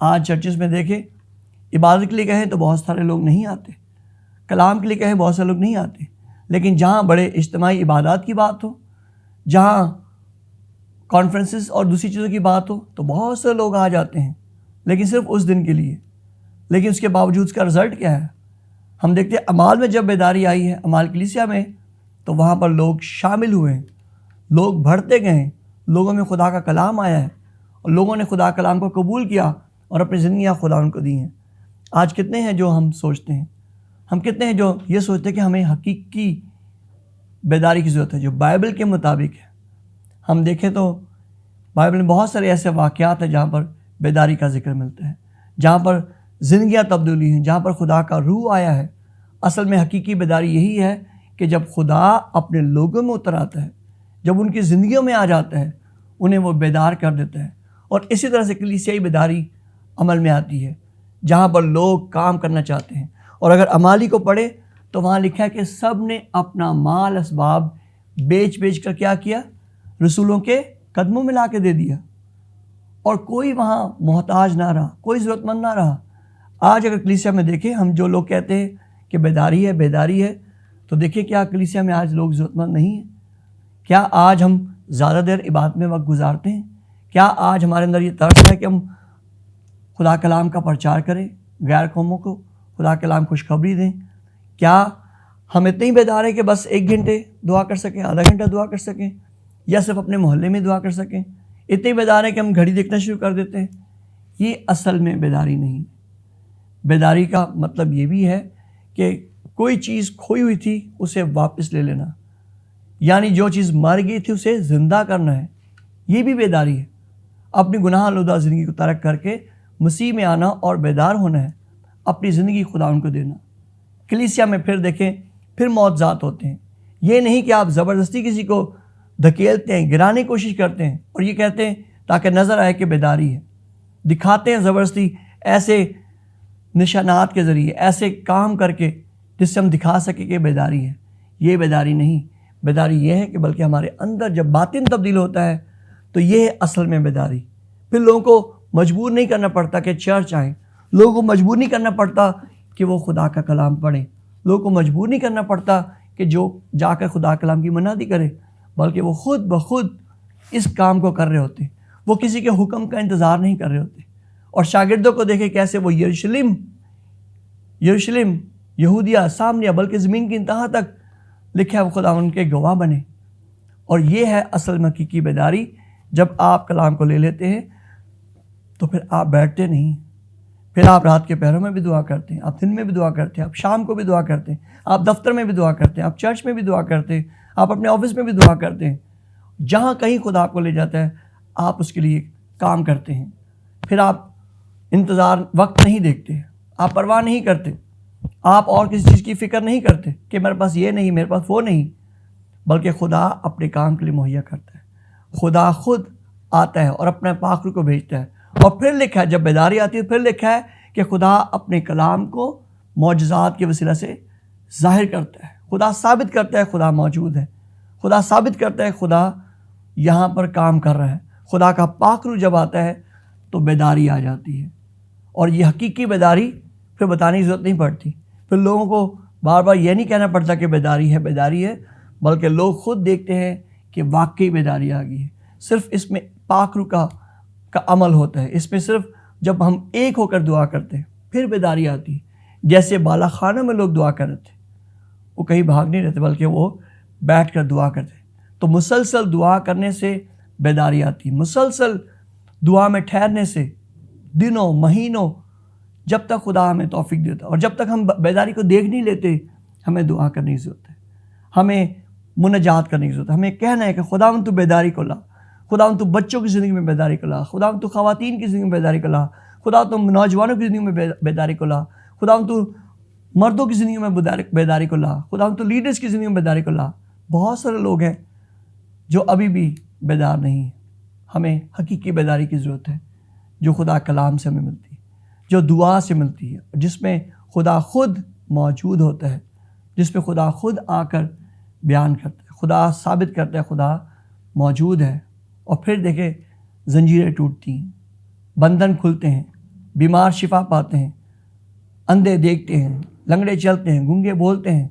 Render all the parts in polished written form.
آج چرچز میں دیکھیں عبادت کے لیے کہیں تو بہت سارے لوگ نہیں آتے، کلام کے لیے کہیں بہت سارے لوگ نہیں آتے، لیکن جہاں بڑے اجتماعی عبادات کی بات ہو، جہاں کانفرنسز اور دوسری چیزوں کی بات ہو تو بہت سے لوگ آ جاتے ہیں، لیکن صرف اس دن کے لیے۔ لیکن اس کے باوجود اس کا رزلٹ کیا ہے؟ ہم دیکھتے ہیں اعمال میں جب بیداری آئی ہے، اعمال کلیسیا میں، تو وہاں پر لوگ شامل ہوئے ہیں، لوگ بڑھتے گئے ہیں، لوگوں میں خدا کا کلام آیا ہے اور لوگوں نے خدا کلام کو قبول کیا اور اپنی زندگیاں خدا ان کو دی ہیں۔ آج کتنے ہیں جو ہم سوچتے ہیں، ہم کتنے ہیں جو یہ سوچتے ہیں کہ ہمیں حقیقی بیداری کی ضرورت ہے جو بائبل کے مطابق ہے؟ ہم دیکھیں تو بائبل میں بہت سارے ایسے واقعات ہیں جہاں پر بیداری کا ذکر ملتا ہے، جہاں پر زندگیاں تبدیلی ہیں، جہاں پر خدا کا روح آیا ہے۔ اصل میں حقیقی بیداری یہی ہے کہ جب خدا اپنے لوگوں میں اتر آتا ہے، جب ان کی زندگیوں میں آ جاتا ہے، انہیں وہ بیدار کر دیتا ہے۔ اور اسی طرح سے کلیسیائی بیداری عمل میں آتی ہے، جہاں پر لوگ کام کرنا چاہتے ہیں۔ اور اگر اعمالی کو پڑھے تو وہاں لکھا ہے کہ سب نے اپنا مال اسباب بیچ کر کیا کیا؟ رسولوں کے قدموں میں لا کے دے دیا، اور کوئی وہاں محتاج نہ رہا، کوئی ضرورت مند نہ رہا۔ آج اگر کلیسیا میں دیکھیں، ہم جو لوگ کہتے ہیں کہ بیداری ہے، تو دیکھیں کیا کلیسیا میں آج لوگ ضرورت مند نہیں ہیں؟ کیا آج ہم زیادہ دیر عبادت میں وقت گزارتے ہیں؟ کیا آج ہمارے اندر یہ طرز ہے کہ ہم خدا کلام کا پرچار کریں، غیر قوموں کو خدا کلام خوشخبری دیں؟ کیا ہم اتنے ہی بیدار ہیں کہ بس 1 گھنٹے دعا کر سکیں، آدھا گھنٹہ دعا کر سکیں، یا صرف اپنے محلے میں دعا کر سکیں؟ اتنے ہی بیدار ہیں کہ ہم گھڑی دیکھنا شروع کر دیتے ہیں؟ یہ اصل میں بیداری نہیں۔ بیداری کا مطلب یہ بھی ہے کہ کوئی چیز کھوئی ہوئی تھی اسے واپس لے لینا، یعنی جو چیز مر گئی تھی اسے زندہ کرنا ہے، یہ بھی بیداری ہے۔ اپنی گناہ آلودہ زندگی کو ترک کر کے مسیح میں آنا اور بیدار ہونا ہے، اپنی زندگی خدا ان کو دینا۔ کلیسیا میں پھر دیکھیں، پھر معجزات ہوتے ہیں۔ یہ نہیں کہ آپ زبردستی کسی کو دھکیلتے ہیں، گرانے کی کوشش کرتے ہیں اور یہ کہتے ہیں تاکہ نظر آئے کہ بیداری ہے، دکھاتے ہیں زبردستی ایسے نشانات کے ذریعے، ایسے کام کر کے جس سے ہم دکھا سکیں کہ بیداری ہے۔ یہ بیداری نہیں۔ بیداری یہ ہے کہ بلکہ ہمارے اندر جب باطن تبدیل ہوتا ہے تو یہ ہے اصل میں بیداری۔ پھر لوگوں کو مجبور نہیں کرنا پڑتا کہ چرچ آئیں، لوگوں کو مجبور نہیں کرنا پڑتا کہ وہ خدا کا کلام پڑھیں، لوگوں کو مجبور نہیں کرنا پڑتا کہ جو جا کر خدا کلام کی منادی کرے، بلکہ وہ خود بخود اس کام کو کر رہے ہوتے ہیں۔ وہ کسی کے حکم کا انتظار نہیں کر رہے ہوتے۔ اور شاگردوں کو دیکھیں کیسے وہ یروشلم یہودیہ سامریہ بلکہ زمین کی انتہا تک لکھا ہے وہ خدا ان کے گواہ بنے۔ اور یہ ہے اصل میں حقیقی بیداری۔ جب آپ کلام کو لے لیتے ہیں تو پھر آپ بیٹھتے نہیں، پھر آپ رات کے پہروں میں بھی دعا کرتے ہیں، آپ دن میں بھی دعا کرتے ہیں، آپ شام کو بھی دعا کرتے ہیں، آپ دفتر میں بھی دعا کرتے ہیں، آپ چرچ میں بھی دعا کرتے ہیں، آپ اپنے آفس میں بھی دعا کرتے ہیں۔ جہاں کہیں خدا آپ کو لے جاتا ہے آپ اس کے لیے کام کرتے ہیں۔ پھر آپ انتظار وقت نہیں دیکھتے، آپ پرواہ نہیں کرتے، آپ اور کسی چیز کی فکر نہیں کرتے کہ میرے پاس یہ نہیں، میرے پاس وہ نہیں، بلکہ خدا اپنے کام کے لیے مہیا کرتا ہے۔ خدا خود آتا ہے اور اپنے پاک روح کو بھیجتا ہے۔ اور پھر لکھا ہے، جب بیداری آتی ہے پھر لکھا ہے کہ خدا اپنے کلام کو معجزات کے وسیلہ سے ظاہر کرتا ہے۔ خدا ثابت کرتا ہے خدا موجود ہے، خدا ثابت کرتا ہے خدا یہاں پر کام کر رہا ہے۔ خدا کا پاک روح جب آتا ہے تو بیداری آ جاتی ہے۔ اور یہ حقیقی بیداری پھر بتانے کی ضرورت نہیں پڑتی، پھر لوگوں کو بار بار یہ نہیں کہنا پڑتا کہ بیداری ہے، بلکہ لوگ خود دیکھتے ہیں کہ واقعی بیداری آ گئی ہے۔ صرف اس میں پاک روح کا عمل ہوتا ہے، اس میں صرف جب ہم ایک ہو کر دعا کرتے ہیں پھر بیداری آتی ہے۔ جیسے بالا خانہ میں لوگ دعا کر رہے تھے، وہ کہیں بھاگ نہیں رہتے بلکہ وہ بیٹھ کر دعا کرتے۔ تو مسلسل دعا کرنے سے بیداری آتی ہے، مسلسل دعا میں ٹھہرنے سے دنوں مہینوں، جب تک خدا ہمیں توفیق دیتا، اور جب تک ہم بیداری کو دیکھ نہیں لیتے ہمیں دعا کرنے کی ضرورت ہے، ہمیں مناجات کرنے کی ضرورت ہے۔ ہمیں کہنا ہے کہ خداوند تو بیداری کو لا، خداوند تو بچوں کی زندگی میں بیداری کو لا، خداوند تو خواتین کی زندگی میں بیداری کو لا، خداوند تو نوجوانوں کی زندگی میں بیداری کو لا، خداوند تو مردوں کی زندگی میں بیداری کو لا، خداوند تو لیڈرز کی زندگی میں بیداری کو لا۔ بہت سارے لوگ ہیں جو ابھی بھی بیدار نہیں ہیں۔ ہمیں حقیقی بیداری کی ضرورت ہے جو خدا کلام سے ہمیں ملتی ہے، جو دعا سے ملتی ہے، جس میں خدا خود موجود ہوتا ہے، جس میں خدا خود آ کر بیان کرتا ہے، خدا ثابت کرتا ہے خدا موجود ہے۔ اور پھر دیکھیں زنجیریں ٹوٹتی ہیں، بندھن کھلتے ہیں، بیمار شفا پاتے ہیں، اندھے دیکھتے ہیں، لنگڑے چلتے ہیں، گونگے بولتے ہیں۔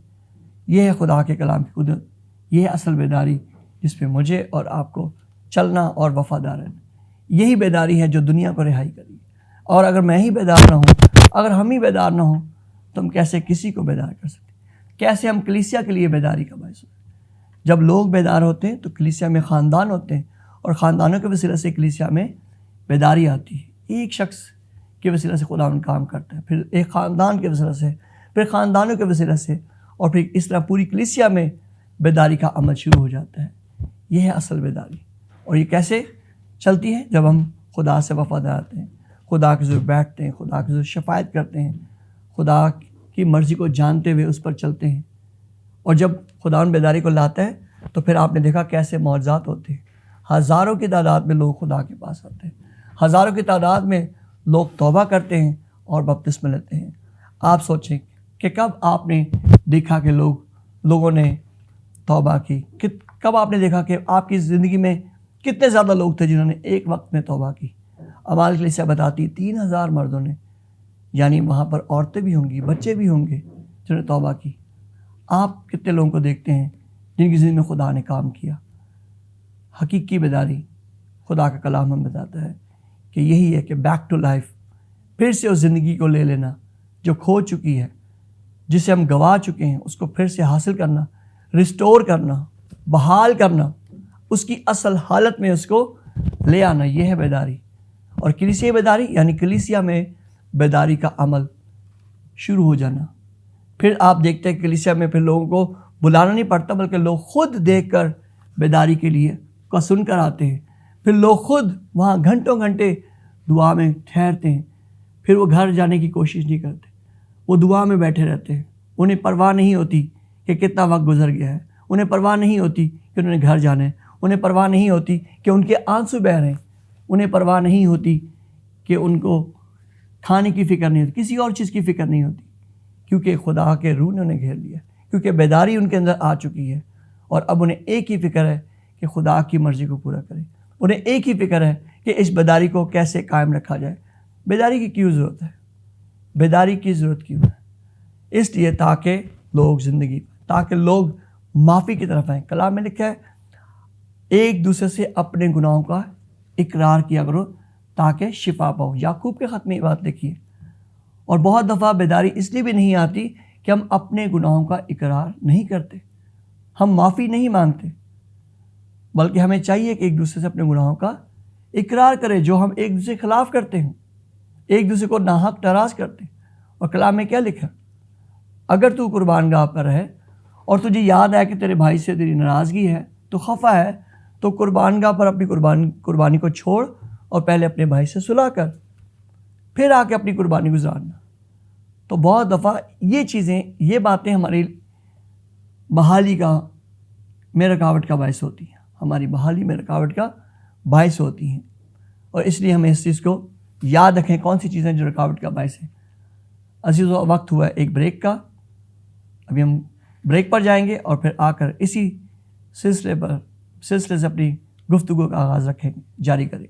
یہ ہے خدا کے کلام کی قدرت، یہ ہے اصل بیداری جس پہ مجھے اور آپ کو چلنا اور وفادار رہنا۔ یہی بیداری ہے جو دنیا کو رہائی کرے گی۔ اور اگر میں ہی بیدار نہ ہوں، اگر ہم ہی بیدار نہ ہوں، تو ہم کیسے کسی کو بیدار کر سکتے ہیں؟ کیسے ہم کلیسیا کے لیے بیداری کا باعث ہوتے ہیں؟ جب لوگ بیدار ہوتے ہیں تو کلیسیا میں خاندان ہوتے ہیں، اور خاندانوں کے وسیلے سے کلیسیا میں بیداری آتی ہے۔ ایک شخص کے وسیلے سے خدا ان کام کرتا ہے، پھر ایک خاندان کے وسیلے سے، پھر خاندانوں کے وسیلے سے، اور پھر اس طرح پوری کلیسیا میں بیداری کا عمل شروع ہو جاتا ہے۔ یہ ہے اصل بیداری۔ اور یہ کیسے چلتی ہے؟ جب ہم خدا سے وفادار آتے ہیں، خدا کے ذریعے بیٹھتے ہیں، خدا کے ذریعے شفاعت کرتے ہیں، خدا کی مرضی کو جانتے ہوئے اس پر چلتے ہیں۔ اور جب خدا ان بیداری کو لاتا ہے تو پھر آپ نے دیکھا کیسے معجزات ہوتے ہیں۔ ہزاروں کی تعداد میں لوگ خدا کے پاس آتے ہیں، ہزاروں کی تعداد میں لوگ توبہ کرتے ہیں اور بپتسمہ لیتے ہیں۔ آپ سوچیں کہ کب آپ نے دیکھا کہ لوگوں نے توبہ کی؟ کب آپ نے دیکھا کہ آپ کی زندگی میں کتنے زیادہ لوگ تھے جنہوں نے ایک وقت میں توبہ کی؟ اعمال کلیسیہ بتاتی 3000 مردوں نے، یعنی وہاں پر عورتیں بھی ہوں گی، بچے بھی ہوں گے جنہوں نے توبہ کی۔ آپ کتنے لوگوں کو دیکھتے ہیں جن کی زندگی میں خدا نے کام کیا؟ حقیقی بیداری، خدا کا کلام ہم بتاتا ہے کہ یہی ہے کہ بیک ٹو لائف، پھر سے اس زندگی کو لے لینا جو کھو چکی ہے، جسے ہم گوا چکے ہیں، اس کو پھر سے حاصل کرنا، ریسٹور کرنا، بحال کرنا، اس کی اصل حالت میں اس کو لے آنا۔ یہ ہے بیداری۔ اور کلیسیا بیداری یعنی کلیسیا میں بیداری کا عمل شروع ہو جانا۔ پھر آپ دیکھتے ہیں کلیسیا میں پھر لوگوں کو بلانا نہیں پڑتا، بلکہ لوگ خود دیکھ کر بیداری کے لیے کو سن کر آتے ہیں۔ پھر لوگ خود وہاں گھنٹوں گھنٹے دعا میں ٹھہرتے ہیں، پھر وہ گھر جانے کی کوشش نہیں کرتے، وہ دعا میں بیٹھے رہتے ہیں۔ انہیں پرواہ نہیں ہوتی کہ کتنا وقت گزر گیا ہے، انہیں پرواہ نہیں ہوتی کہ انہوں نے گھر جانا ہے، انہیں پرواہ نہیں ہوتی کہ ان کے آنسو بہہ رہے ہیں، انہیں پرواہ نہیں ہوتی کہ ان کو کھانے کی فکر نہیں ہوتی، کسی اور چیز کی فکر نہیں ہوتی، کیونکہ خدا کے روح نے انہیں گھیر لیا، کیونکہ بیداری ان کے اندر آ چکی ہے۔ اور اب انہیں ایک ہی فکر ہے کہ خدا کی مرضی کو پورا کرے، انہیں ایک ہی فکر ہے کہ اس بیداری کو کیسے قائم رکھا جائے۔ بیداری کی کیوں ضرورت ہے؟ بیداری کی ضرورت کیوں ہے؟ اس لیے تاکہ لوگ معافی کی طرف آئیں۔ کلام میں لکھا ہے ایک دوسرے سے اپنے گناہوں کا اقرار کیا کرو تاکہ شفا پاؤ۔ یعقوب کے خط میں یہ بات لکھی ہے۔ اور بہت دفعہ بیداری اس لیے بھی نہیں آتی کہ ہم اپنے گناہوں کا اقرار نہیں کرتے، ہم معافی نہیں مانگتے، بلکہ ہمیں چاہیے کہ ایک دوسرے سے اپنے گناہوں کا اقرار کرے جو ہم ایک دوسرے کے خلاف کرتے ہیں، ایک دوسرے کو ناحق ناراض کرتے ہیں۔ اور کلام میں کیا لکھا؟ اگر تو قربان گاہ پر ہے اور تجھے یاد ہے کہ تیرے بھائی سے تیری ناراضگی ہے، تو خفا ہے، تو قربان گاہ پر اپنی قربانی کو چھوڑ اور پہلے اپنے بھائی سے صلح کر، پھر آ کے اپنی قربانی گزارنا۔ تو بہت دفعہ یہ باتیں ہماری بحالی میں رکاوٹ کا باعث ہوتی ہیں، ہماری بحالی میں رکاوٹ کا باعث ہوتی ہیں۔ اور اس لیے ہمیں اس چیز کو یاد رکھیں کون سی چیزیں جو رکاوٹ کا باعث ہیں۔ عزیزو، وقت ہوا ہے ایک بریک کا، ابھی ہم بریک پر جائیں گے اور پھر آ کر اسی سلسلے سے اپنی گفتگو کا آغاز جاری کریں۔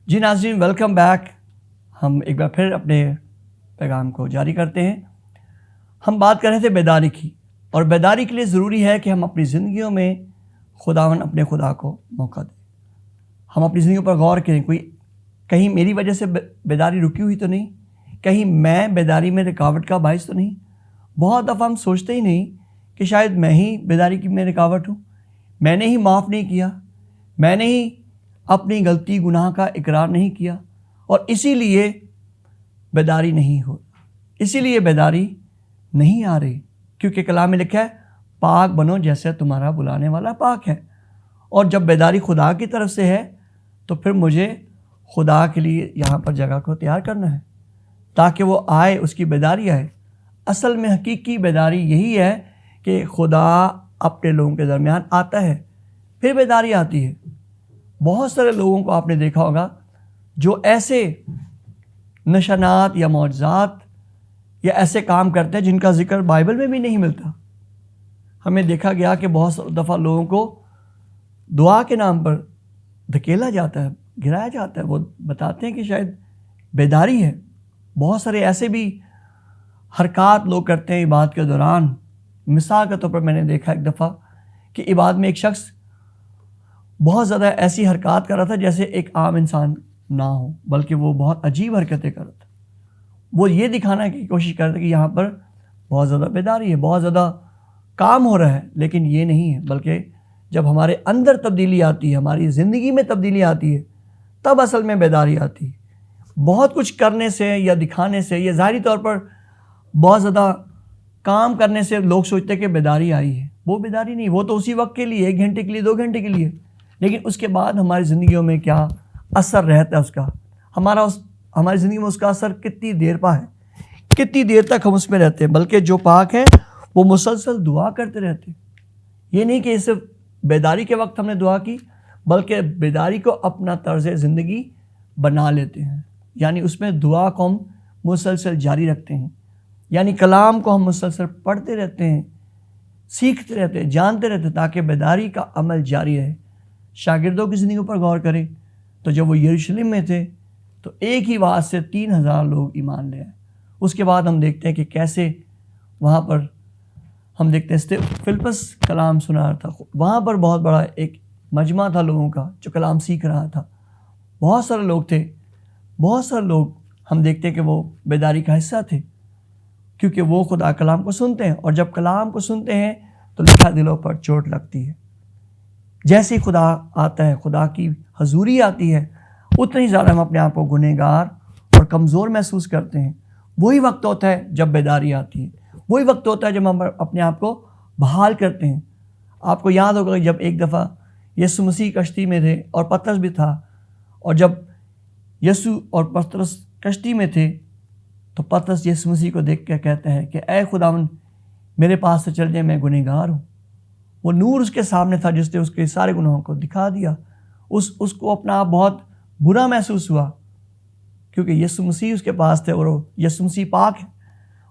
جی ناظرین، ویلکم بیک۔ ہم ایک بار پھر اپنے پیغام کو جاری کرتے ہیں۔ ہم بات کر رہے تھے بیداری کی، اور بیداری کے لیے ضروری ہے کہ ہم اپنی زندگیوں میں اپنے خدا کو موقع دیں، ہم اپنی زندگیوں پر غور کریں۔ کہیں میری وجہ سے بیداری رکی ہوئی تو نہیں، کہیں میں بیداری میں رکاوٹ کا باعث تو نہیں۔ بہت دفعہ ہم سوچتے ہی نہیں کہ شاید میں ہی بیداری کی میں رکاوٹ ہوں، میں نے ہی معاف نہیں کیا، میں نے ہی اپنی غلطی گناہ کا اقرار نہیں کیا، اور اسی لیے بیداری نہیں ہو، اسی لیے بیداری نہیں آ رہی۔ کیونکہ کلام میں لکھا ہے پاک بنو جیسے تمہارا بلانے والا پاک ہے۔ اور جب بیداری خدا کی طرف سے ہے تو پھر مجھے خدا کے لیے یہاں پر جگہ کو تیار کرنا ہے تاکہ وہ آئے، اس کی بیداری آئے۔ اصل میں حقیقی بیداری یہی ہے کہ خدا اپنے لوگوں کے درمیان آتا ہے، پھر بیداری آتی ہے۔ بہت سارے لوگوں کو آپ نے دیکھا ہوگا جو ایسے نشانات یا معجزات یا ایسے کام کرتے ہیں جن کا ذکر بائبل میں بھی نہیں ملتا۔ ہمیں دیکھا گیا کہ بہت دفعہ لوگوں کو دعا کے نام پر دھکیلا جاتا ہے، گرایا جاتا ہے. وہ بتاتے ہیں کہ شاید بیداری ہے. بہت سارے ایسے بھی حرکات لوگ کرتے ہیں عبادت کے دوران. مثال کے طور پر میں نے دیکھا ایک دفعہ کہ عبادت میں ایک شخص بہت زیادہ ایسی حرکات کر رہا تھا جیسے ایک عام انسان نہ ہو، بلکہ وہ بہت عجیب حرکتیں کر رہا تھا. وہ یہ دکھانے کی کوشش کر رہا تھا کہ یہاں پر بہت زیادہ بیداری ہے، بہت زیادہ کام ہو رہا ہے، لیکن یہ نہیں ہے. بلکہ جب ہمارے اندر تبدیلی آتی ہے، ہماری زندگی میں تبدیلی آتی ہے، تب اصل میں بیداری آتی ہے. بہت کچھ کرنے سے یا دکھانے سے یا ظاہری طور پر بہت زیادہ کام کرنے سے لوگ سوچتے کہ بیداری آئی ہے. وہ بیداری نہیں، وہ تو اسی وقت کے لیے، 1 گھنٹے کے لیے، 2 گھنٹے کے لیے. لیکن اس کے بعد ہماری زندگیوں میں کیا اثر رہتا ہے اس کا، ہماری زندگی میں اس کا اثر کتنی دیر پا ہے، کتنی دیر تک ہم اس میں رہتے ہیں. بلکہ جو پاک ہیں وہ مسلسل دعا کرتے رہتے ہیں. یہ نہیں کہ صرف بیداری کے وقت ہم نے دعا کی، بلکہ بیداری کو اپنا طرز زندگی بنا لیتے ہیں. یعنی اس میں دعا کو ہم مسلسل جاری رکھتے ہیں. یعنی کلام کو ہم مسلسل پڑھتے رہتے ہیں، سیکھتے رہتے ہیں، جانتے رہتے ہیں، تاکہ بیداری کا عمل جاری رہے. شاگردوں کی زندگیوں پر غور کریں تو جب وہ یروشلم میں تھے تو ایک ہی بات سے 3000 لوگ ایمان لے آئے. اس کے بعد ہم دیکھتے ہیں کہ کیسے وہاں پر ہم دیکھتے ہیں فلپس کلام سنا رہا تھا. وہاں پر بہت بڑا ایک مجمع تھا لوگوں کا جو کلام سیکھ رہا تھا. بہت سارے لوگ تھے، بہت سارے لوگ ہم دیکھتے ہیں کہ وہ بیداری کا حصہ تھے، کیونکہ وہ خدا کلام کو سنتے ہیں. اور جب کلام کو سنتے ہیں تو لکھا دلوں پر چوٹ لگتی ہے. جیسے ہی خدا آتا ہے، خدا کی حضوری آتی ہے، اتنا ہی زیادہ ہم اپنے آپ کو گنہگار اور کمزور محسوس کرتے ہیں. وہی وقت ہوتا ہے جب بیداری آتی ہے. وہی وقت ہوتا ہے جب ہم اپنے آپ کو بحال کرتے ہیں. آپ کو یاد ہوگا جب ایک دفعہ یسوع مسیح کشتی میں تھے اور پترس بھی تھا، اور جب یسوع اور پترس کشتی میں تھے تو پترس یسوع مسیح کو دیکھ کے کہتا ہے کہ اے خداوند میرے پاس سے چل جائے، میں گنہگار ہوں. وہ نور اس کے سامنے تھا جس نے اس کے سارے گناہوں کو دکھا دیا. اس کو اپنا آپ بہت برا محسوس ہوا، کیونکہ یسوع مسیح اس کے پاس تھے اور یسوع مسیح پاک ہے.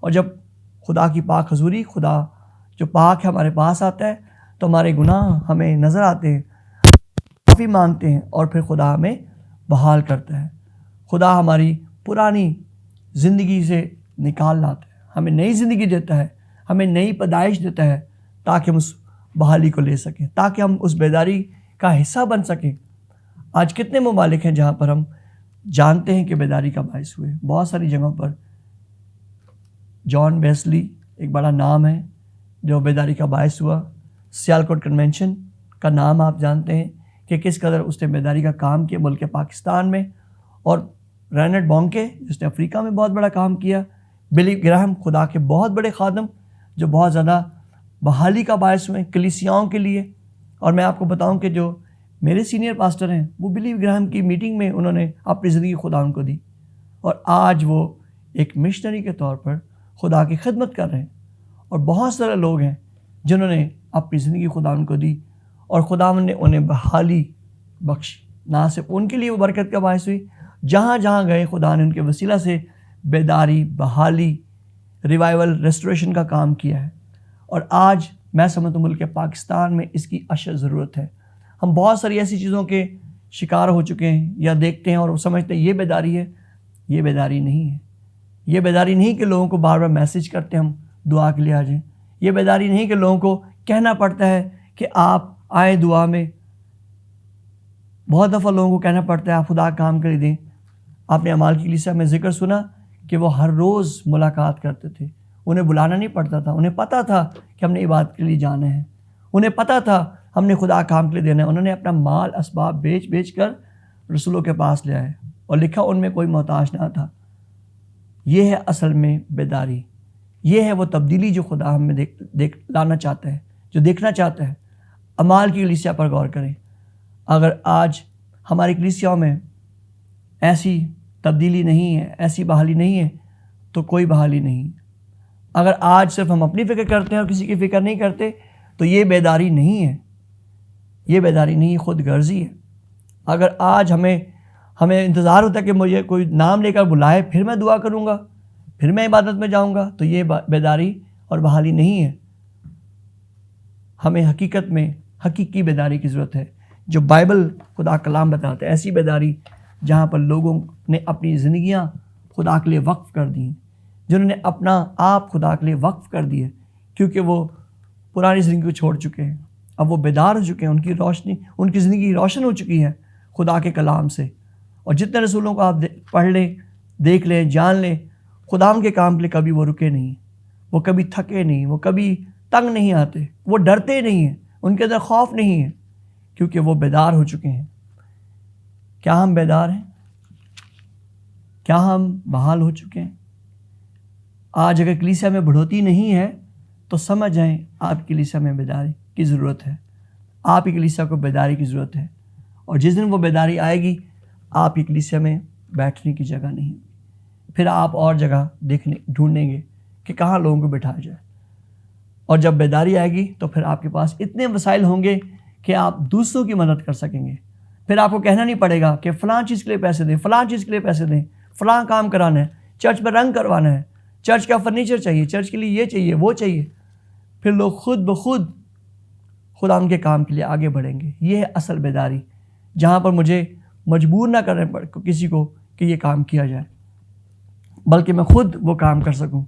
اور جب خدا کی پاک حضوری، خدا جو پاک ہے ہمارے پاس آتا ہے تو ہمارے گناہ ہمیں نظر آتے ہیں، معافی مانگتے ہیں، اور پھر خدا ہمیں بحال کرتا ہے. خدا ہماری پرانی زندگی سے نکال لاتا ہے، ہمیں نئی زندگی دیتا ہے، ہمیں نئی پیدائش دیتا ہے، تاکہ ہم اس بحالی کو لے سکیں، تاکہ ہم اس بیداری کا حصہ بن سکیں. آج کتنے ممالک ہیں جہاں پر ہم جانتے ہیں کہ بیداری کا باعث ہوئے. بہت ساری جگہوں پر جان ویسلی ایک بڑا نام ہے جو بیداری کا باعث ہوا. سیالکوٹ کنونشن کا نام آپ جانتے ہیں کہ کس قدر اس نے بیداری کا کام کیا ملک پاکستان میں. اور رینڈ بونکے جس نے افریقہ میں بہت بڑا کام کیا. بلی گراہم خدا کے بہت بڑے خادم جو بہت زیادہ بحالی کا باعث ہوئے کلیسیاؤں کے لیے. اور میں آپ کو بتاؤں کہ جو میرے سینئر پاسٹر ہیں وہ بلی گراہم کی میٹنگ میں انہوں نے اپنی زندگی خدا ان کو دی، اور آج وہ ایک مشنری کے طور پر خدا کی خدمت کر رہے ہیں. اور بہت سارے لوگ ہیں جنہوں نے اپنی زندگی خدا ان کو دی، اور خدا نے انہیں بحالی بخشی. نہ صرف ان کے لیے وہ برکت کا باعث ہوئی، جہاں جہاں گئے خدا نے ان کے وسیلہ سے بیداری، بحالی، ریوائول، ریسٹوریشن کا کام کیا ہے. اور آج میں سمجھتا ہوں ملک پاکستان میں اس کی اشد ضرورت ہے. ہم بہت ساری ایسی چیزوں کے شکار ہو چکے ہیں یا دیکھتے ہیں اور سمجھتے ہیں یہ بیداری ہے. یہ بیداری نہیں ہے. یہ بیداری نہیں کہ لوگوں کو بار بار میسج کرتے ہم دعا کے لیے آ جائیں. یہ بیداری نہیں کہ لوگوں کو کہنا پڑتا ہے کہ آپ آئیں دعا میں. بہت دفعہ لوگوں کو کہنا پڑتا ہے آپ خدا کام کر دیں. آپ نے اعمال کی کلیسیا میں ذکر سنا کہ وہ ہر روز ملاقات کرتے تھے. انہیں بلانا نہیں پڑتا تھا. انہیں پتہ تھا کہ ہم نے عبادت کے لیے جانا ہے. انہیں پتہ تھا ہم نے خدا کام کے لیے دینا ہے. انہوں نے اپنا مال اسباب بیچ کر رسولوں کے پاس لے آئے، اور لکھا ان میں کوئی محتاج نہ تھا. یہ ہے اصل میں بیداری. یہ ہے وہ تبدیلی جو خدا ہم میں لانا چاہتا ہے، جو دیکھنا چاہتا ہے. اعمال کی کلیسیا پر غور کریں. اگر آج ہماری کلیسیاؤں میں ایسی تبدیلی نہیں ہے، ایسی بحالی نہیں ہے، تو کوئی بحالی نہیں. اگر آج صرف ہم اپنی فکر کرتے ہیں اور کسی کی فکر نہیں کرتے تو یہ بیداری نہیں ہے. یہ بیداری نہیں، خود غرضی ہے. اگر آج ہمیں انتظار ہوتا ہے کہ مجھے کوئی نام لے کر بلائے پھر میں دعا کروں گا، پھر میں عبادت میں جاؤں گا، تو یہ بیداری اور بحالی نہیں ہے. ہمیں حقیقت میں حقیقی بیداری کی ضرورت ہے، جو بائبل خدا کلام بتاتا ہے، ایسی بیداری جہاں پر لوگوں نے اپنی زندگیاں خدا کے لیے وقف کر دی ہیں، جنہوں نے اپنا آپ خدا کے لیے وقف کر دی ہے، کیونکہ وہ پرانی زندگی کو چھوڑ چکے ہیں، اب وہ بیدار ہو چکے ہیں، ان کی زندگی روشن ہو چکی ہے خدا کے کلام سے۔ اور جتنے رسولوں کو آپ پڑھ لیں، دیکھ لیں، جان لیں، خدا کے کام کے لیے کبھی وہ رکے نہیں، وہ کبھی تھکے نہیں، وہ کبھی تنگ نہیں آتے، وہ ڈرتے نہیں ہیں، ان کے اندر خوف نہیں ہے، کیونکہ وہ بیدار ہو چکے ہیں۔ کیا ہم بیدار ہیں؟ کیا ہم بحال ہو چکے ہیں؟ آج اگر کلیسیا میں بڑھوتی نہیں ہے تو سمجھ جائیں آپ کی کلیسیا میں بیداری کی ضرورت ہے، آپ کی کلیسیا کو بیداری کی ضرورت ہے، اور جس دن وہ بیداری آئے گی آپ کی کلیسیا میں بیٹھنے کی جگہ نہیں، پھر آپ اور جگہ ڈھونڈیں گے کہ کہاں لوگوں کو بٹھایا جائے، اور جب بیداری آئے گی تو پھر آپ کے پاس اتنے وسائل ہوں گے کہ آپ دوسروں کی مدد کر سکیں گے۔ پھر آپ کو کہنا نہیں پڑے گا کہ فلاں چیز کے لیے پیسے دیں، فلاں چیز کے لیے پیسے دیں، فلاں کام کرانا ہے، چرچ میں رنگ کروانا ہے، چرچ کا فرنیچر چاہیے، چرچ کے لیے یہ چاہیے، وہ چاہیے۔ پھر لوگ خود بخود خدا ان کے کام کے لیے آگے بڑھیں گے۔ یہ ہے اصل بیداری، جہاں پر مجھے مجبور نہ کرنے پڑے کسی کو کہ یہ کام کیا جائے، بلکہ میں خود وہ کام کر سکوں۔